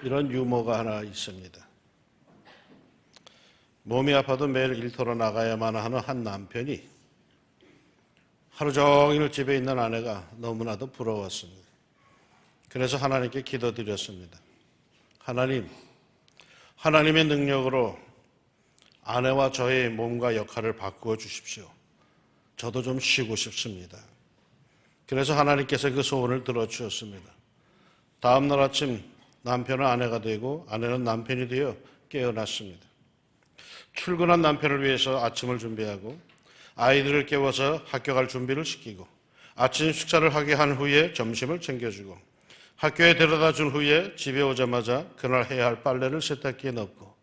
이런 유머가 하나 있습니다. 몸이 아파도 매일 일터로 나가야만 하는 한 남편이 하루 종일 집에 있는 아내가 너무나도 부러웠습니다. 그래서 하나님께 기도드렸습니다. 하나님, 하나님의 능력으로 아내와 저의 몸과 역할을 바꾸어 주십시오. 저도 좀 쉬고 싶습니다. 그래서 하나님께서 그 소원을 들어주셨습니다. 다음 날 아침 남편은 아내가 되고 아내는 남편이 되어 깨어났습니다. 출근한 남편을 위해서 아침을 준비하고 아이들을 깨워서 학교 갈 준비를 시키고 아침 식사를 하게 한 후에 점심을 챙겨주고 학교에 데려다 준 후에 집에 오자마자 그날 해야 할 빨래를 세탁기에 넣고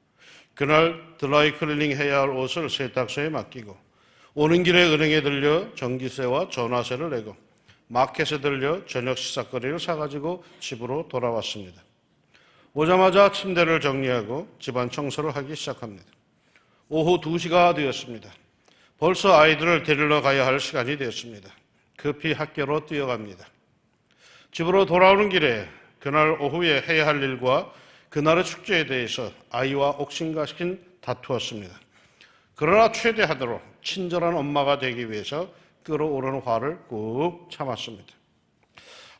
그날 드라이 클리닝 해야 할 옷을 세탁소에 맡기고 오는 길에 은행에 들려 전기세와 전화세를 내고 마켓에 들려 저녁 식사거리를 사가지고 집으로 돌아왔습니다. 오자마자 침대를 정리하고 집안 청소를 하기 시작합니다. 오후 2시가 되었습니다. 벌써 아이들을 데리러 가야 할 시간이 되었습니다. 급히 학교로 뛰어갑니다. 집으로 돌아오는 길에 그날 오후에 해야 할 일과 그날의 축제에 대해서 아이와 옥신각신 다투었습니다. 그러나 최대한으로 친절한 엄마가 되기 위해서 끓어오르는 화를 꾹 참았습니다.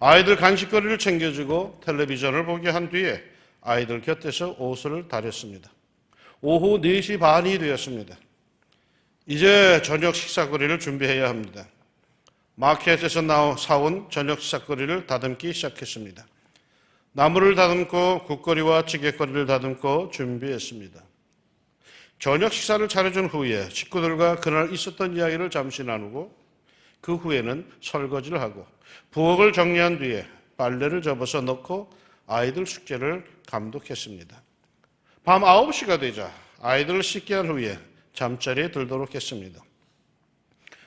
아이들 간식거리를 챙겨주고 텔레비전을 보게 한 뒤에 아이들 곁에서 옷을 다렸습니다. 오후 4시 반이 되었습니다. 이제 저녁 식사거리를 준비해야 합니다. 마켓에서 사온 저녁 식사거리를 다듬기 시작했습니다. 나물을 다듬고 국거리와 찌개거리를 다듬고 준비했습니다. 저녁 식사를 차려준 후에 식구들과 그날 있었던 이야기를 잠시 나누고 그 후에는 설거지를 하고 부엌을 정리한 뒤에 빨래를 접어서 넣고 아이들 숙제를 감독했습니다. 밤 9시가 되자 아이들을 씻게 한 후에 잠자리에 들도록 했습니다.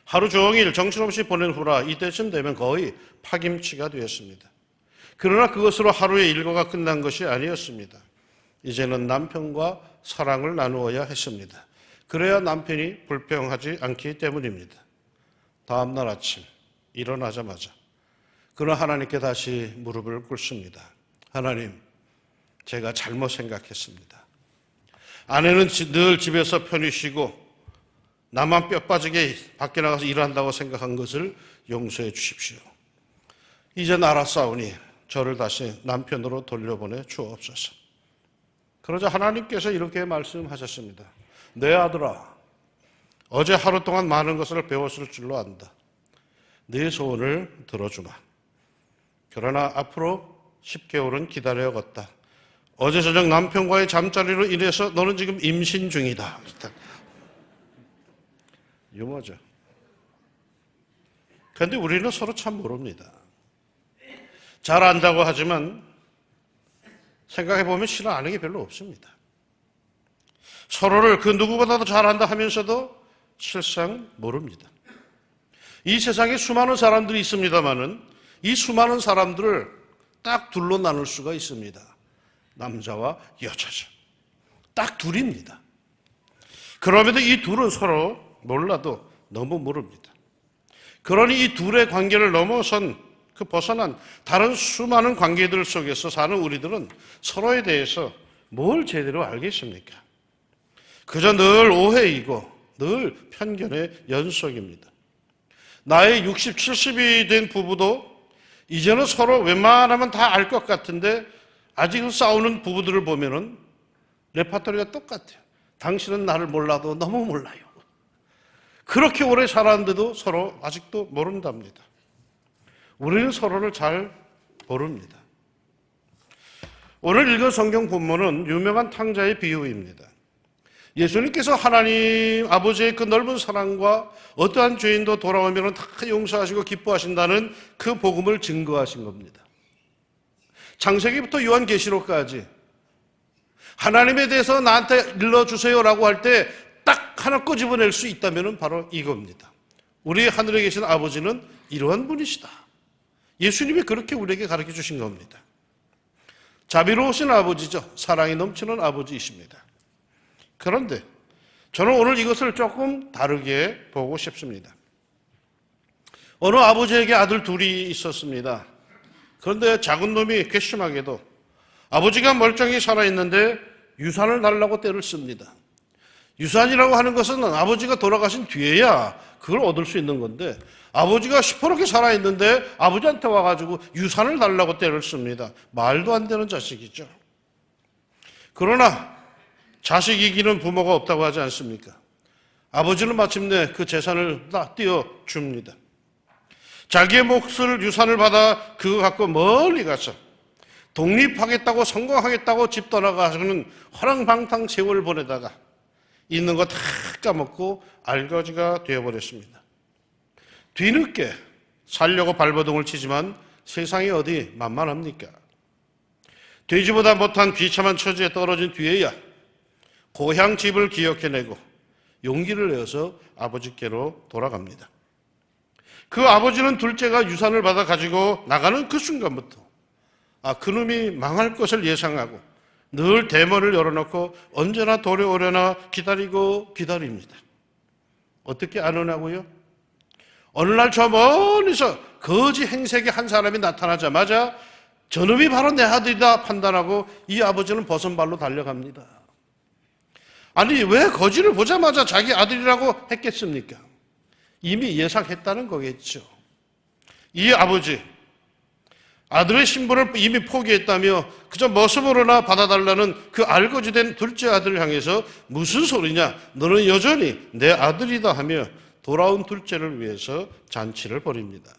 하루 종일 정신없이 보낸 후라 이때쯤 되면 거의 파김치가 되었습니다. 그러나 그것으로 하루의 일과가 끝난 것이 아니었습니다. 이제는 남편과 사랑을 나누어야 했습니다. 그래야 남편이 불평하지 않기 때문입니다. 다음 날 아침 일어나자마자 그는 하나님께 다시 무릎을 꿇습니다. 하나님, 제가 잘못 생각했습니다. 아내는 늘 집에서 편히 쉬고 나만 뼈 빠지게 밖에 나가서 일한다고 생각한 것을 용서해 주십시오. 이젠 알았사오니 저를 다시 남편으로 돌려보내 주옵소서. 그러자 하나님께서 이렇게 말씀하셨습니다. 내 아들아, 어제 하루 동안 많은 것을 배웠을 줄로 안다. 네 소원을 들어주마. 그러나 앞으로 10개월은 기다려야겠다. 어제 저녁 남편과의 잠자리로 인해서 너는 지금 임신 중이다. 유머죠. 그런데 우리는 서로 참 모릅니다. 잘 안다고 하지만 생각해보면 실은 아는 게 별로 없습니다. 서로를 그 누구보다도 잘 안다 하면서도 실상 모릅니다. 이 세상에 수많은 사람들이 있습니다만은 이 수많은 사람들을 딱 둘로 나눌 수가 있습니다. 남자와 여자죠. 딱 둘입니다. 그럼에도 이 둘은 서로 몰라도 너무 모릅니다. 그러니 이 둘의 관계를 넘어선 벗어난 다른 수많은 관계들 속에서 사는 우리들은 서로에 대해서 뭘 제대로 알겠습니까? 그저 늘 오해이고 늘 편견의 연속입니다. 나이 60, 70이 된 부부도 이제는 서로 웬만하면 다 알 것 같은데 아직은 싸우는 부부들을 보면은 레파토리가 똑같아요. 당신은 나를 몰라도 너무 몰라요. 그렇게 오래 살았는데도 서로 아직도 모른답니다. 우리는 서로를 잘 모릅니다. 오늘 읽은 성경 본문은 유명한 탕자의 비유입니다. 예수님께서 하나님 아버지의 그 넓은 사랑과 어떠한 죄인도 돌아오면 다 용서하시고 기뻐하신다는 그 복음을 증거하신 겁니다. 창세기부터 요한계시록까지 하나님에 대해서 나한테 일러주세요라고 할 때 딱 하나 꼬집어낼 수 있다면 바로 이겁니다. 우리 하늘에 계신 아버지는 이러한 분이시다. 예수님이 그렇게 우리에게 가르쳐 주신 겁니다. 자비로우신 아버지죠. 사랑이 넘치는 아버지이십니다. 그런데 저는 오늘 이것을 조금 다르게 보고 싶습니다. 어느 아버지에게 아들 둘이 있었습니다. 그런데 작은 놈이 괘씸하게도 아버지가 멀쩡히 살아있는데 유산을 달라고 떼를 씁니다. 유산이라고 하는 것은 아버지가 돌아가신 뒤에야 그걸 얻을 수 있는 건데 아버지가 시퍼렇게 살아있는데 아버지한테 와가지고 유산을 달라고 떼를 씁니다. 말도 안 되는 자식이죠. 그러나 자식 이기는 부모가 없다고 하지 않습니까? 아버지는 마침내 그 재산을 다 띄워줍니다. 자기의 몫을 유산을 받아 그거 갖고 멀리 가서 독립하겠다고 성공하겠다고 집 떠나가서는 허랑방탕 세월 보내다가 있는 거 다 까먹고 알거지가 되어버렸습니다. 뒤늦게 살려고 발버둥을 치지만 세상이 어디 만만합니까? 돼지보다 못한 비참한 처지에 떨어진 뒤에야 고향 집을 기억해내고 용기를 내어서 아버지께로 돌아갑니다. 그 아버지는 둘째가 유산을 받아 가지고 나가는 그 순간부터 그놈이 망할 것을 예상하고 늘 대문을 열어놓고 언제나 돌아오려나 기다리고 기다립니다. 어떻게 안오냐고요? 어느 날 저 멀리서 거지 행색의 한 사람이 나타나자마자 저놈이 바로 내 아들이다 판단하고 이 아버지는 버선발로 달려갑니다. 아니 왜 거지를 보자마자 자기 아들이라고 했겠습니까? 이미 예상했다는 거겠죠. 이 아버지 아들의 신분을 이미 포기했다며 그저 모습으로나 받아달라는 그 알거지된 둘째 아들을 향해서 무슨 소리냐 너는 여전히 내 아들이다 하며 돌아온 둘째를 위해서 잔치를 벌입니다.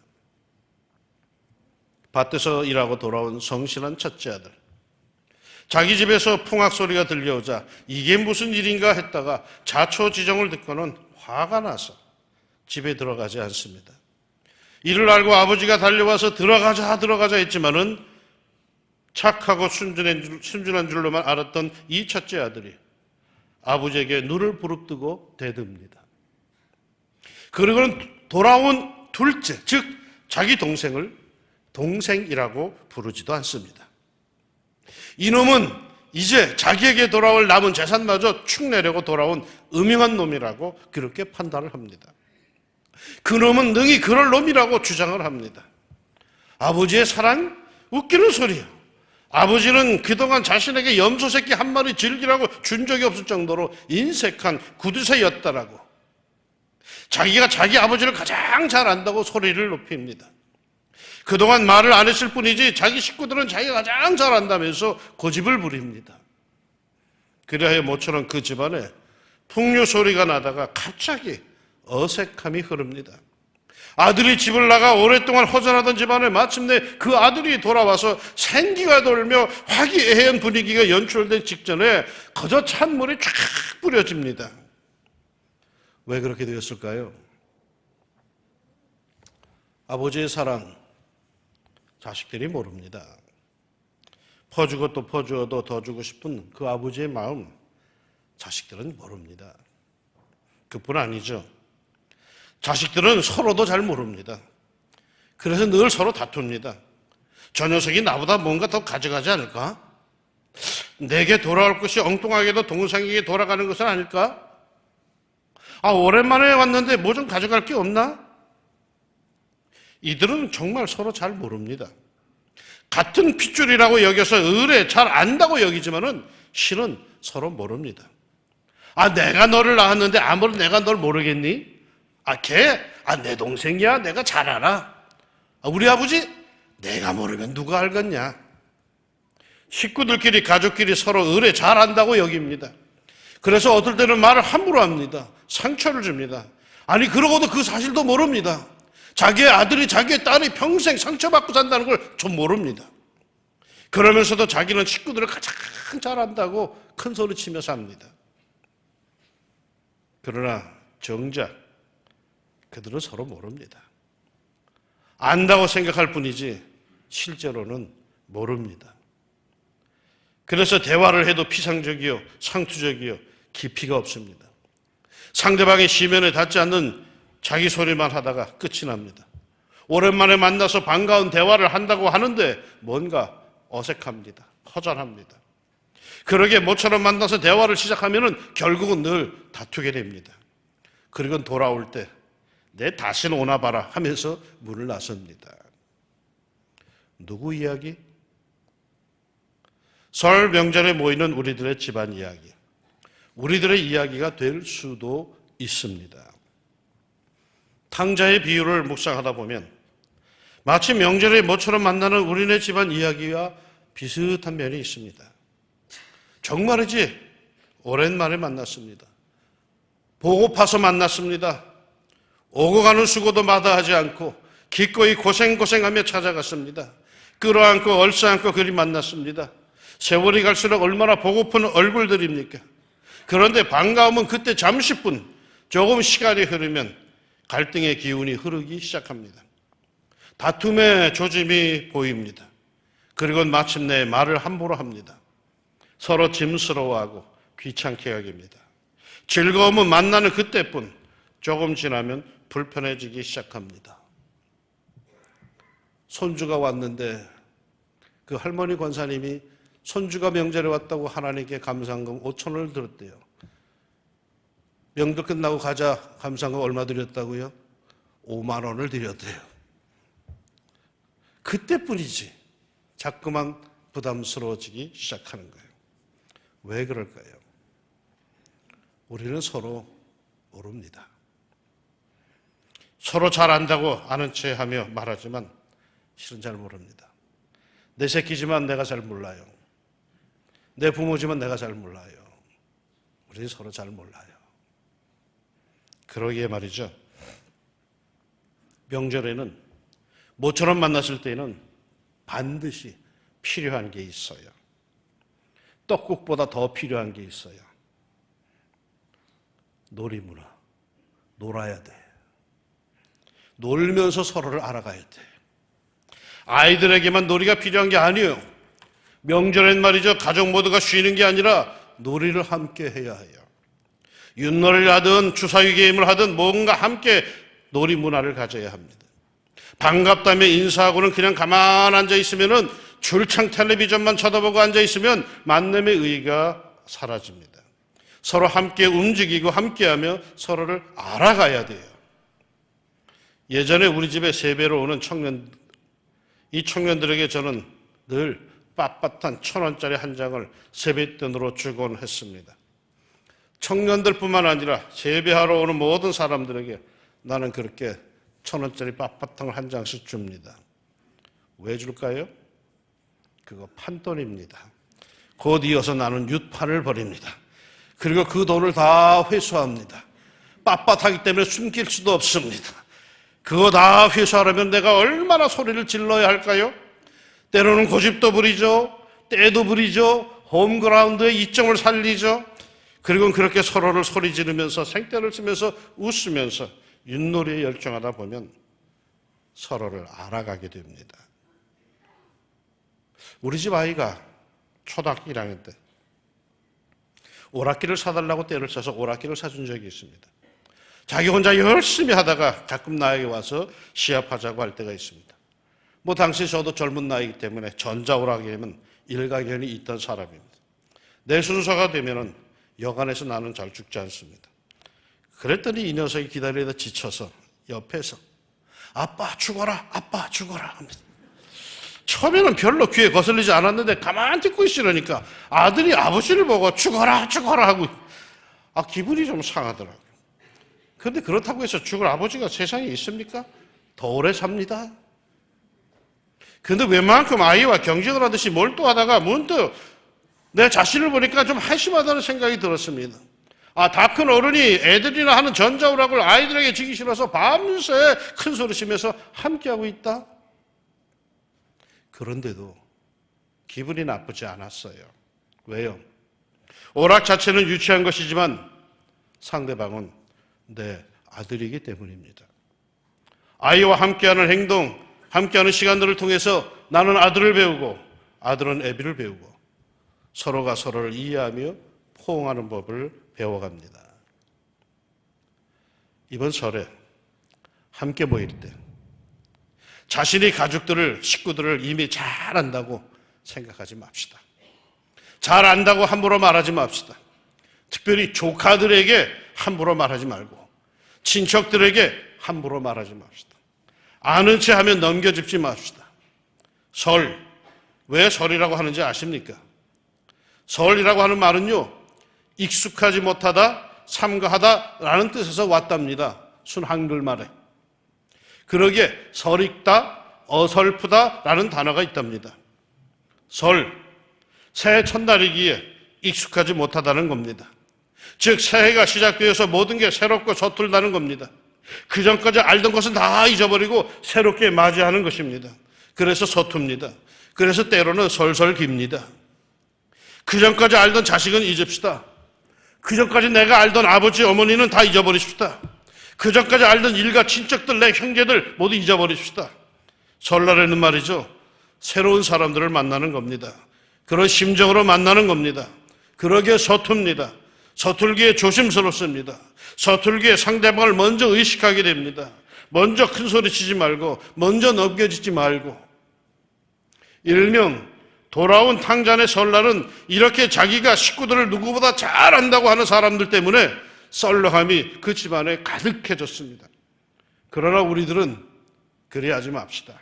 밭에서 일하고 돌아온 성실한 첫째 아들, 자기 집에서 풍악 소리가 들려오자 이게 무슨 일인가 했다가 자초지종을 듣고는 화가 나서 집에 들어가지 않습니다. 이를 알고 아버지가 달려와서 들어가자 했지만은 착하고 순준한 줄로만 알았던 이 첫째 아들이 아버지에게 눈을 부릅뜨고 대듭니다. 그리고는 돌아온 둘째, 즉 자기 동생을 동생이라고 부르지도 않습니다. 이놈은 이제 자기에게 돌아올 남은 재산마저 축 내려고 돌아온 음흉한 놈이라고 그렇게 판단을 합니다. 그놈은 능히 그럴 놈이라고 주장을 합니다. 아버지의 사랑? 웃기는 소리야. 아버지는 그동안 자신에게 염소 새끼 한 마리 즐기라고 준 적이 없을 정도로 인색한 구두쇠였다라고 자기가 자기 아버지를 가장 잘 안다고 소리를 높입니다. 그동안 말을 안 했을 뿐이지 자기 식구들은 자기가 가장 잘 안다면서 고집을 부립니다. 그래야 모처럼 그 집안에 풍류 소리가 나다가 갑자기 어색함이 흐릅니다. 아들이 집을 나가 오랫동안 허전하던 집안에 마침내 그 아들이 돌아와서 생기가 돌며 화기애애한 분위기가 연출된 직전에 거저 찬물이 쫙 뿌려집니다. 왜 그렇게 되었을까요? 아버지의 사랑, 자식들이 모릅니다. 퍼주고 또 퍼주어도 더 주고 싶은 그 아버지의 마음, 자식들은 모릅니다. 그뿐 아니죠. 자식들은 서로도 잘 모릅니다. 그래서 늘 서로 다툽니다. 저 녀석이 나보다 뭔가 더 가져가지 않을까? 내게 돌아올 것이 엉뚱하게도 동생에게 돌아가는 것은 아닐까? 오랜만에 왔는데 뭐 좀 가져갈 게 없나? 이들은 정말 서로 잘 모릅니다. 같은 핏줄이라고 여겨서 의뢰 잘 안다고 여기지만은 실은 서로 모릅니다. 내가 너를 낳았는데 아무리 내가 널 모르겠니? 내 동생이야. 내가 잘 알아. 우리 아버지? 내가 모르면 누가 알겠냐? 식구들끼리, 가족끼리 서로 의뢰 잘 안다고 여깁니다. 그래서 어떨 때는 말을 함부로 합니다. 상처를 줍니다. 그러고도 그 사실도 모릅니다. 자기의 아들이, 자기의 딸이 평생 상처받고 산다는 걸 좀 모릅니다. 그러면서도 자기는 식구들을 가장 잘 안다고 큰 소리 치며 삽니다. 그러나 정작 그들은 서로 모릅니다. 안다고 생각할 뿐이지 실제로는 모릅니다. 그래서 대화를 해도 피상적이요, 상투적이요, 깊이가 없습니다. 상대방의 시면에 닿지 않는 자기 소리만 하다가 끝이 납니다. 오랜만에 만나서 반가운 대화를 한다고 하는데 뭔가 어색합니다. 허전합니다. 그러게 모처럼 만나서 대화를 시작하면 결국은 늘 다투게 됩니다. 그리고 돌아올 때 내 다시는 오나 봐라 하면서 문을 나섭니다. 누구 이야기? 설 명절에 모이는 우리들의 집안 이야기, 우리들의 이야기가 될 수도 있습니다. 탕자의 비유를 묵상하다 보면 마치 명절에 모처럼 만나는 우리네 집안 이야기와 비슷한 면이 있습니다. 정말이지 오랜만에 만났습니다. 보고파서 만났습니다. 오고 가는 수고도 마다하지 않고 기꺼이 고생하며 찾아갔습니다. 끌어안고 얼싸안고 그리 만났습니다. 세월이 갈수록 얼마나 보고픈 얼굴들입니까? 그런데 반가움은 그때 잠시뿐, 조금 시간이 흐르면 갈등의 기운이 흐르기 시작합니다. 다툼의 조짐이 보입니다. 그리고 마침내 말을 함부로 합니다. 서로 짐스러워하고 귀찮게 여깁니다. 즐거움은 만나는 그때뿐, 조금 지나면 불편해지기 시작합니다. 손주가 왔는데 그 할머니 권사님이 손주가 명절에 왔다고 하나님께 감사한금 5,000원을 드렸대요. 명절 끝나고 가자, 감사한금 얼마 드렸다고요? 5만 원을 드렸대요. 그때뿐이지 자꾸만 부담스러워지기 시작하는 거예요. 왜 그럴까요? 우리는 서로 모릅니다. 서로 잘 안다고 아는 체 하며 말하지만 실은 잘 모릅니다. 내 새끼지만 내가 잘 몰라요. 내 부모지만 내가 잘 몰라요. 우리 서로 잘 몰라요. 그러기에 말이죠. 명절에는 모처럼 만났을 때는 반드시 필요한 게 있어요. 떡국보다 더 필요한 게 있어요. 놀이문화. 놀아야 돼. 놀면서 서로를 알아가야 돼. 아이들에게만 놀이가 필요한 게 아니에요. 명절엔 말이죠. 가족 모두가 쉬는 게 아니라 놀이를 함께 해야 해요. 윷놀이를 하든 주사위 게임을 하든 뭔가 함께 놀이 문화를 가져야 합니다. 반갑다며 인사하고는 그냥 가만 앉아 있으면은 줄창 텔레비전만 쳐다보고 앉아 있으면 만남의 의의가 사라집니다. 서로 함께 움직이고 함께하며 서로를 알아가야 돼요. 예전에 우리 집에 세배로 오는 이 청년들에게 저는 늘 빳빳한 1,000원짜리 한 장을 세뱃돈으로 주곤 했습니다. 청년들뿐만 아니라 세배하러 오는 모든 사람들에게 나는 그렇게 1,000원짜리 빳빳한 걸 한 장씩 줍니다. 왜 줄까요? 그거 판돈입니다. 곧 이어서 나는 윷판을 벌입니다. 그리고 그 돈을 다 회수합니다. 빳빳하기 때문에 숨길 수도 없습니다. 그거 다 회수하려면 내가 얼마나 소리를 질러야 할까요? 때로는 고집도 부리죠. 때도 부리죠. 홈그라운드의 이점을 살리죠. 그리고 그렇게 서로를 소리 지르면서 생떼를 쓰면서 웃으면서 윷놀이에 열중하다 보면 서로를 알아가게 됩니다. 우리 집 아이가 초등학교 1학년 때 오락기를 사달라고 떼를 써서 오락기를 사준 적이 있습니다. 자기 혼자 열심히 하다가 가끔 나에게 와서 시합하자고 할 때가 있습니다. 당시 저도 젊은 나이기 때문에 전자오락에는 일가견이 있던 사람입니다. 내 순서가 되면은 여간에서 나는 잘 죽지 않습니다. 그랬더니 이 녀석이 기다리다 지쳐서 옆에서 아빠 죽어라, 아빠 죽어라 합니다. 처음에는 별로 귀에 거슬리지 않았는데 가만히 듣고 있으려니까 아들이 아버지를 보고 죽어라, 죽어라 하고 기분이 좀 상하더라고요. 그런데 그렇다고 해서 죽을 아버지가 세상에 있습니까? 더 오래 삽니다. 근데 웬만큼 아이와 경쟁을 하듯이 몰두하다가 문득 내 자신을 보니까 좀 한심하다는 생각이 들었습니다. 다 큰 어른이 애들이나 하는 전자오락을 아이들에게 지기 싫어서 밤새 큰 소리 치면서 함께하고 있다? 그런데도 기분이 나쁘지 않았어요. 왜요? 오락 자체는 유치한 것이지만 상대방은 내 아들이기 때문입니다. 아이와 함께하는 행동, 함께하는 시간들을 통해서 나는 아들을 배우고 아들은 애비를 배우고 서로가 서로를 이해하며 포옹하는 법을 배워갑니다. 이번 설에 함께 모일 때 자신의 가족들을, 식구들을 이미 잘 안다고 생각하지 맙시다. 잘 안다고 함부로 말하지 맙시다. 특별히 조카들에게 함부로 말하지 말고 친척들에게 함부로 말하지 맙시다. 아는 체 하면 넘겨짚지 맙시다. 설, 왜 설이라고 하는지 아십니까? 설이라고 하는 말은요, 익숙하지 못하다, 삼가하다라는 뜻에서 왔답니다. 순 한글말에. 그러기에 설익다, 어설프다라는 단어가 있답니다. 설, 새해 첫날이기에 익숙하지 못하다는 겁니다. 즉 새해가 시작되어서 모든 게 새롭고 서툴다는 겁니다. 그 전까지 알던 것은 다 잊어버리고 새롭게 맞이하는 것입니다. 그래서 서툽니다. 그래서 때로는 설설깁니다. 그 전까지 알던 자식은 잊읍시다. 그 전까지 내가 알던 아버지, 어머니는 다 잊어버리십시다. 그 전까지 알던 일가, 친척들, 내 형제들 모두 잊어버리십시다. 설날에는 말이죠, 새로운 사람들을 만나는 겁니다. 그런 심정으로 만나는 겁니다. 그러기에 서툽니다. 서툴기에 조심스럽습니다. 서툴기에 상대방을 먼저 의식하게 됩니다. 먼저 큰 소리 치지 말고, 먼저 넘겨지지 말고. 일명 돌아온 탕자의 설날은 이렇게 자기가 식구들을 누구보다 잘 안다고 하는 사람들 때문에 썰렁함이 그 집안에 가득해졌습니다. 그러나 우리들은 그리하지 맙시다.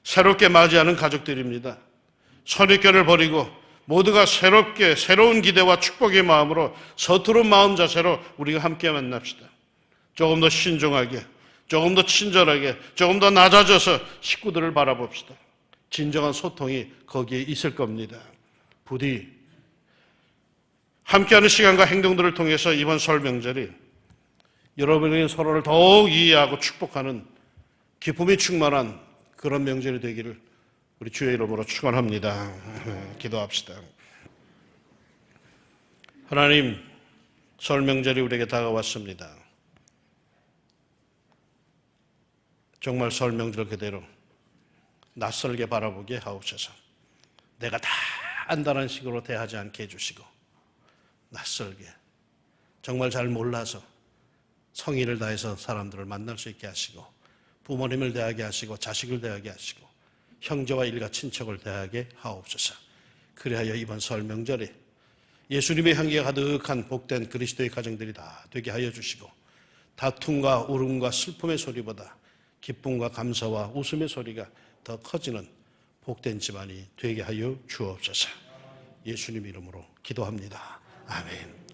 새롭게 맞이하는 가족들입니다. 선입견을 버리고 모두가 새롭게 새로운 기대와 축복의 마음으로 서투른 마음 자세로 우리가 함께 만납시다. 조금 더 신중하게, 조금 더 친절하게, 조금 더 낮아져서 식구들을 바라봅시다. 진정한 소통이 거기에 있을 겁니다. 부디 함께하는 시간과 행동들을 통해서 이번 설 명절이 여러분의 서로를 더욱 이해하고 축복하는 기쁨이 충만한 그런 명절이 되기를 우리 주의 이름으로 축원합니다. 기도합시다. 하나님, 설 명절이 우리에게 다가왔습니다. 정말 설 명절 그대로 낯설게 바라보게 하옵소서. 내가 다 안다는 식으로 대하지 않게 해주시고, 낯설게 정말 잘 몰라서 성의를 다해서 사람들을 만날 수 있게 하시고, 부모님을 대하게 하시고, 자식을 대하게 하시고, 형제와 일가 친척을 대하게 하옵소서. 그리하여 이번 설 명절에 예수님의 향기가 가득한 복된 그리스도의 가정들이 다 되게 하여 주시고, 다툼과 울음과 슬픔의 소리보다 기쁨과 감사와 웃음의 소리가 더 커지는 복된 집안이 되게 하여 주옵소서. 예수님 이름으로 기도합니다. 아멘.